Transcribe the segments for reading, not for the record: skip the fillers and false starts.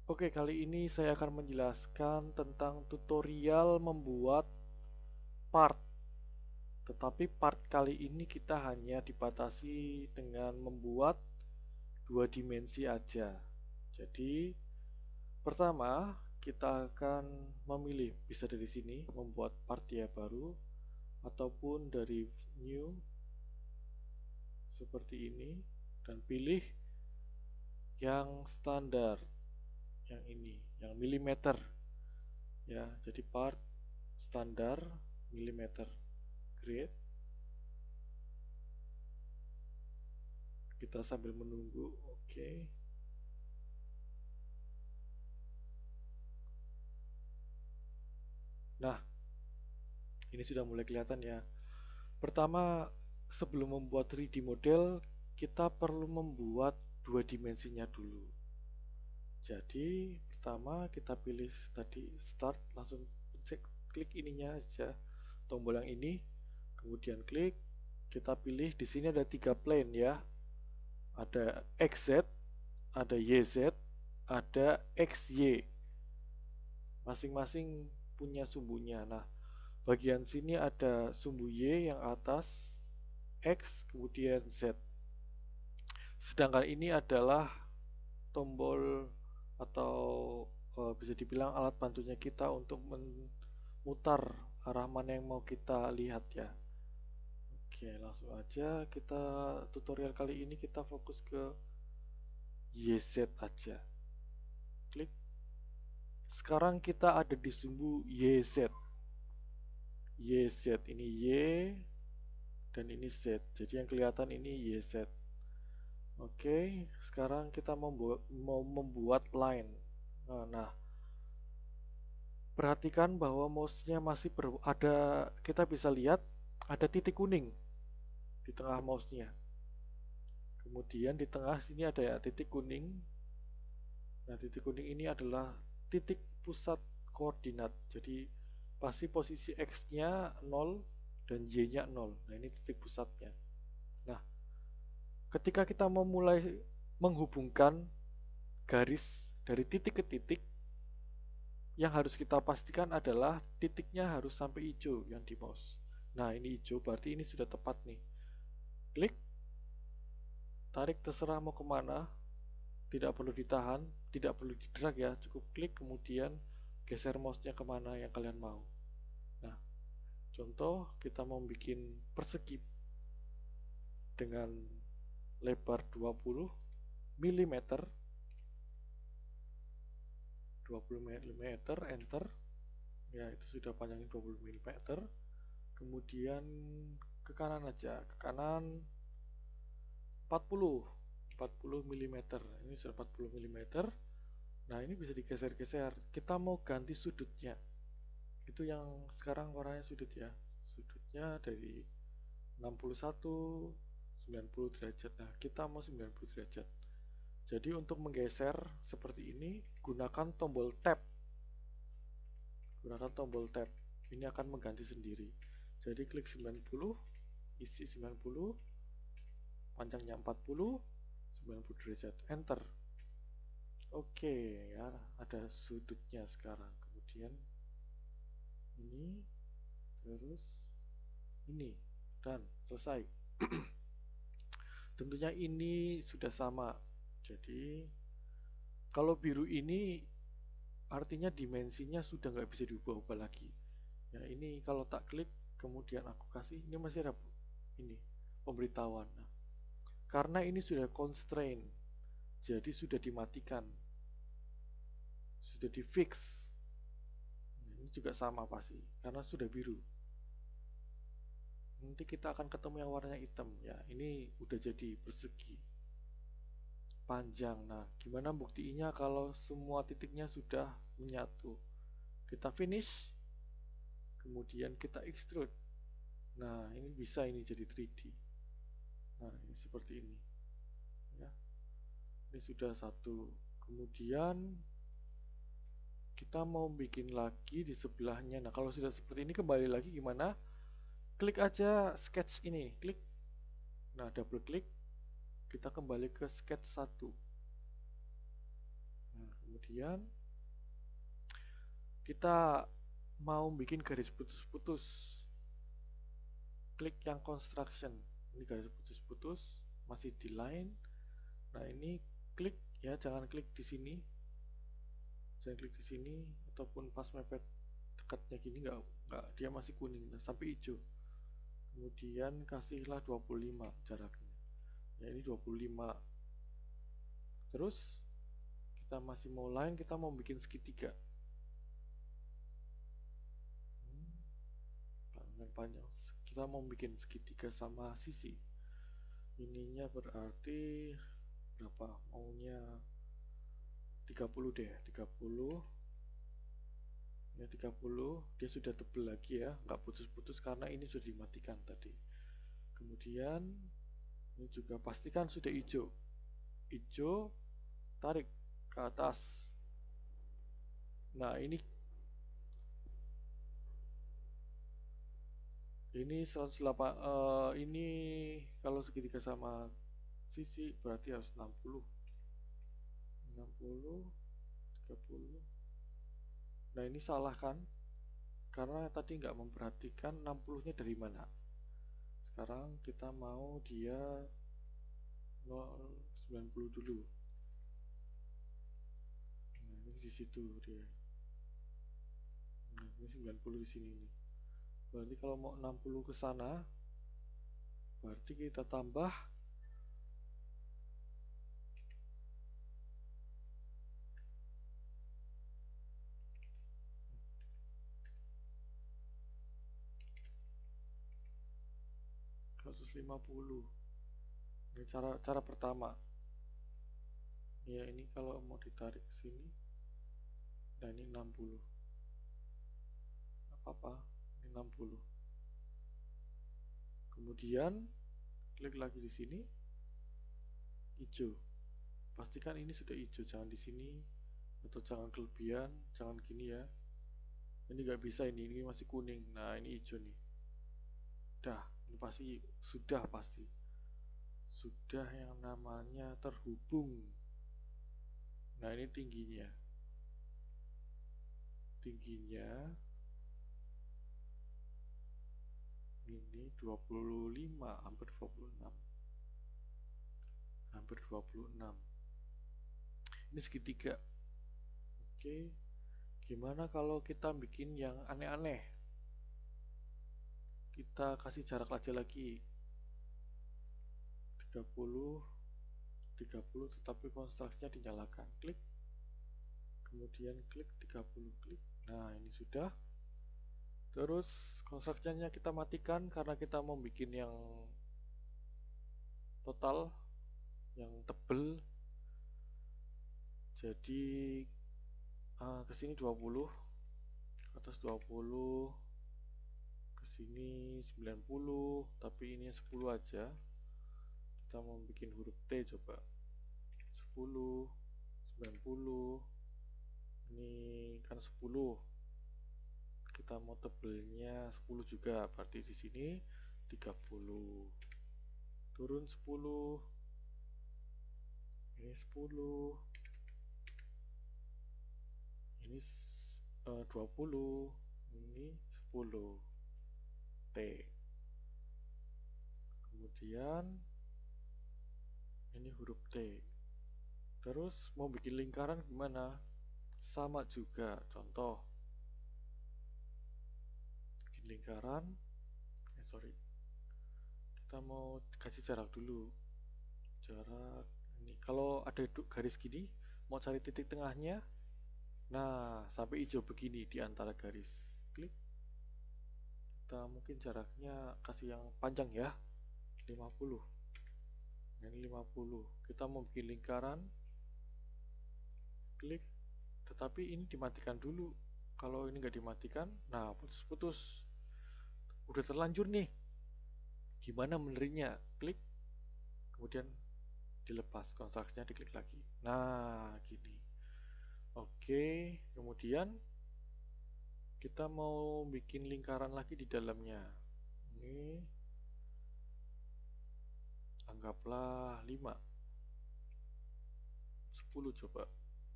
Oke, kali ini saya akan menjelaskan tentang tutorial membuat part. Tetapi part kali ini kita hanya dibatasi dengan membuat dua dimensi aja. Jadi, pertama kita akan memilih bisa dari sini membuat part ya baru ataupun dari new seperti ini dan pilih yang standar, yang ini, yang milimeter ya. Jadi part standar milimeter. Create. Kita sambil menunggu. Oke. Nah, ini sudah mulai kelihatan ya. Pertama, sebelum membuat 3D model, kita perlu membuat dua dimensinya dulu. Jadi, pertama kita pilih tadi start, langsung klik ininya aja, tombol yang ini, kemudian klik. Kita pilih di sini ada 3 plane ya. Ada XZ, ada YZ, ada XY. Masing-masing punya sumbunya. Nah, bagian sini ada sumbu Y yang atas, X, kemudian Z. Sedangkan ini adalah tombol atau bisa dibilang alat bantunya kita untuk memutar arah mana yang mau kita lihat ya. Oke, langsung aja kita tutorial kali ini kita fokus ke YZ aja. Klik. Sekarang kita ada di sumbu YZ. YZ ini Y dan ini Z. Jadi yang kelihatan ini YZ. Oke, sekarang kita mau membuat line. Nah, perhatikan bahwa mouse-nya masih ada, kita bisa lihat ada titik kuning di tengah mouse-nya. Kemudian di tengah sini ada ya, titik kuning. Nah, titik kuning ini adalah titik pusat koordinat. Jadi pasti posisi X-nya 0 dan Y-nya 0. Nah, ini titik pusatnya. Nah, ketika kita memulai menghubungkan garis dari titik ke titik, yang harus kita pastikan adalah titiknya harus sampai hijau yang di mouse. Nah, ini hijau berarti ini sudah tepat nih. Klik, tarik terserah mau kemana, tidak perlu ditahan, tidak perlu di drag ya, cukup klik kemudian geser mouse-nya kemana yang kalian mau. Nah, contoh kita mau bikin persegi dengan lebar 20 mm, 20 mm, enter. Ya, itu sudah panjangnya 20 mm. Kemudian ke kanan aja, ke kanan 40 mm. Ini sudah 40 mm. Nah, ini bisa digeser-geser. Kita mau ganti sudutnya. Itu yang sekarang warnanya sudut ya. Sudutnya dari 61 90 derajat. Nah, kita mau 90 derajat. Jadi untuk menggeser seperti ini, gunakan tombol tab. Gunakan tombol tab. Ini akan mengganti sendiri. Jadi klik 90, isi 90, panjangnya 40, 90 derajat, enter. Oke ya, ada sudutnya sekarang. Kemudian ini, terus ini, dan selesai. Tentunya ini sudah sama. Jadi kalau biru ini artinya dimensinya sudah nggak bisa diubah-ubah lagi. Ya, ini kalau tak klik kemudian aku kasih, ini masih ada ini pemberitahuan. Nah, karena ini sudah constraint, jadi sudah dimatikan, sudah di fix. Ini juga sama pasti karena sudah biru. Nanti kita akan ketemu yang warnanya hitam ya. Ini udah jadi persegi panjang. Nah, gimana buktinya kalau semua titiknya sudah menyatu? Kita finish, kemudian kita extrude. Nah, ini bisa ini jadi 3D. Nah, ini seperti ini. Ya. Ini sudah satu. Kemudian kita mau bikin lagi di sebelahnya. Nah, kalau sudah seperti ini kembali lagi gimana? Klik aja sketch ini, klik. Nah, double klik. Kita kembali ke sketch 1. Nah, Kemudian kita mau bikin garis putus-putus, klik yang construction. Ini garis putus-putus masih di line. Nah, ini klik ya, jangan klik di sini. Jangan klik di sini ataupun pas mepet dekatnya gini nggak, dia masih kuning sampai hijau. Kemudian kasihlah 25 jaraknya. Ya, ini 25. Terus kita masih mau line, kita mau bikin segitiga. Panjang. Kita mau bikin segitiga sama sisi. Ininya berarti berapa? Maunya 30 deh, 30. Ya 30, dia sudah tebel lagi ya, nggak putus-putus karena ini sudah dimatikan tadi. Kemudian ini juga pastikan sudah hijau. Hijau, tarik ke atas. Nah, ini 108, ini kalau segitiga sama sisi berarti harus 60. 60, 30. Nah, ini salah kan? Karena tadi nggak memperhatikan 60-nya dari mana. Sekarang kita mau dia 90 dulu. Nah, ini di situ dia. Nah, ini 90 di sini nih. Berarti kalau mau 60 ke sana, berarti kita tambah 150. Ini cara pertama. Ya, ini kalau mau ditarik ke sini. Nah, ini 60. Apa-apa, ini 60. Kemudian klik lagi di sini. Hijau. Pastikan ini sudah hijau, jangan di sini atau jangan kelebihan, jangan gini ya. Ini nggak bisa, ini masih kuning. Nah, ini hijau nih. Dah, ini pasti sudah yang namanya terhubung. Nah, ini tingginya ini 25, hampir 26. Ini segitiga. Oke, gimana kalau kita bikin yang aneh-aneh? Kita kasih jarak aja lagi 30, tetapi konstruksinya dinyalakan. Klik, kemudian klik 30, klik. Nah, ini sudah. Terus konstruksinya kita matikan karena kita mau bikin yang total, yang tebel. Jadi kesini 20, ke atas 20, kesini 90, tapi ini 10 aja. Kita mau bikin huruf T, coba 10, 90. Ini kan 10, kita mau tebelnya 10 juga, berarti di sini 30. Turun 10, ini 10, ini 20, ini 10 T. Kemudian ini huruf T. Terus mau bikin lingkaran gimana? Sama juga, contoh bikin lingkaran. Kita mau kasih jarak dulu. Jarak ini, kalau ada garis gini, mau cari titik tengahnya. Nah, sampai hijau begini di antara garis. Klik. Kita mungkin jaraknya kasih yang panjang ya, 50. Ini 50. Kita mau bikin lingkaran. Klik. Tetapi ini dimatikan dulu. Kalau ini nggak dimatikan, nah putus-putus. Udah terlanjur nih. Gimana benernya? Klik. Kemudian dilepas, konstruksinya diklik lagi. Nah, gini. Oke, kemudian kita mau bikin lingkaran lagi di dalamnya. Ini anggaplah 5, 10 coba.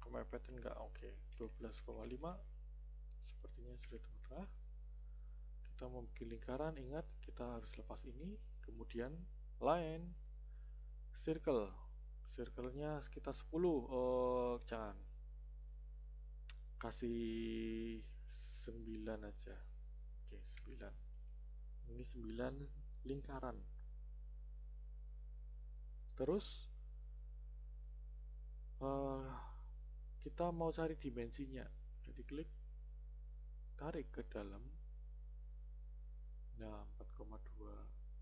kemepeten nggak? Oke, 12,5 sepertinya sudah tengah-tengah. Kita mau bikin lingkaran, ingat kita harus lepas ini, kemudian line, circle, circle-nya sekitar 10. Oh, jangan, kasih 9 aja. Oke, 9. Ini 9 lingkaran. Terus kita mau cari dimensinya, jadi klik, tarik ke dalam. Nah, 4,2,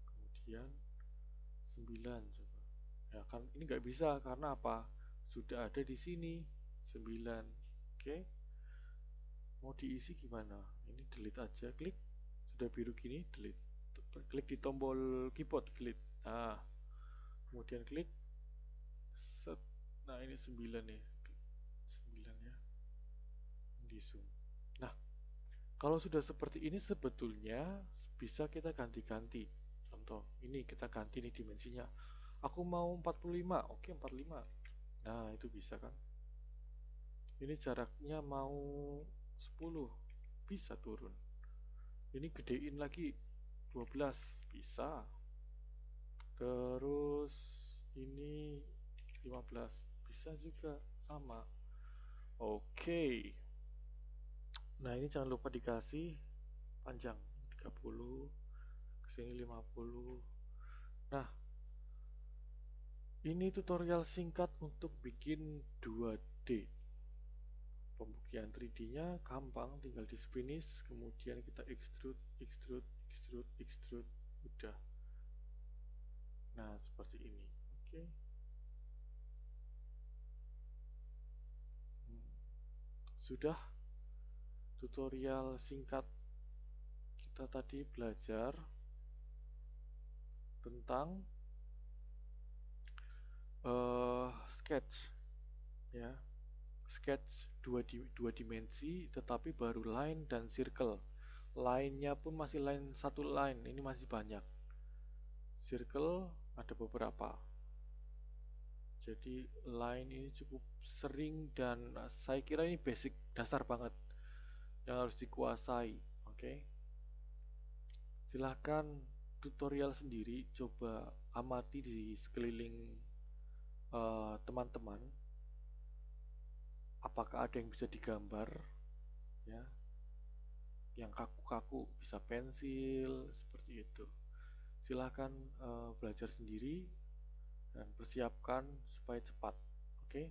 kemudian 9 coba. Ya kan ini nggak bisa karena apa? Sudah ada di sini 9. Oke. Mau diisi gimana? Ini delete aja, klik. Sudah biru gini, delete. Klik di tombol keyboard, delete. Nah, kemudian klik set. Nah, ini 9 nih. 9 ya. Di zoom. Nah, kalau sudah seperti ini sebetulnya bisa kita ganti-ganti. Contoh, ini kita ganti nih dimensinya. Aku mau 45, oke 45. Nah, itu bisa kan. Ini jaraknya mau 10, bisa turun. Ini gedein lagi 12, bisa. Terus ini 15, bisa juga, sama. Oke. Nah, ini jangan lupa dikasih panjang 30, kesini 50. Nah, ini tutorial singkat untuk bikin 2D. Pembukian 3D-nya gampang, tinggal di finish, kemudian kita extrude, extrude, extrude, extrude, udah. Nah, seperti ini. Oke. Sudah tutorial singkat kita tadi belajar tentang sketch ya, sketch dua dimensi tetapi baru line dan circle. Line-nya pun masih line satu line, ini masih banyak. Circle ada beberapa. Jadi line ini cukup sering dan saya kira ini basic dasar banget yang harus dikuasai. Oke. Silahkan tutorial sendiri, coba amati di sekeliling teman-teman, apakah ada yang bisa digambar ya, yang kaku-kaku bisa pensil seperti itu. Silahkan belajar sendiri dan persiapkan supaya cepat. Oke.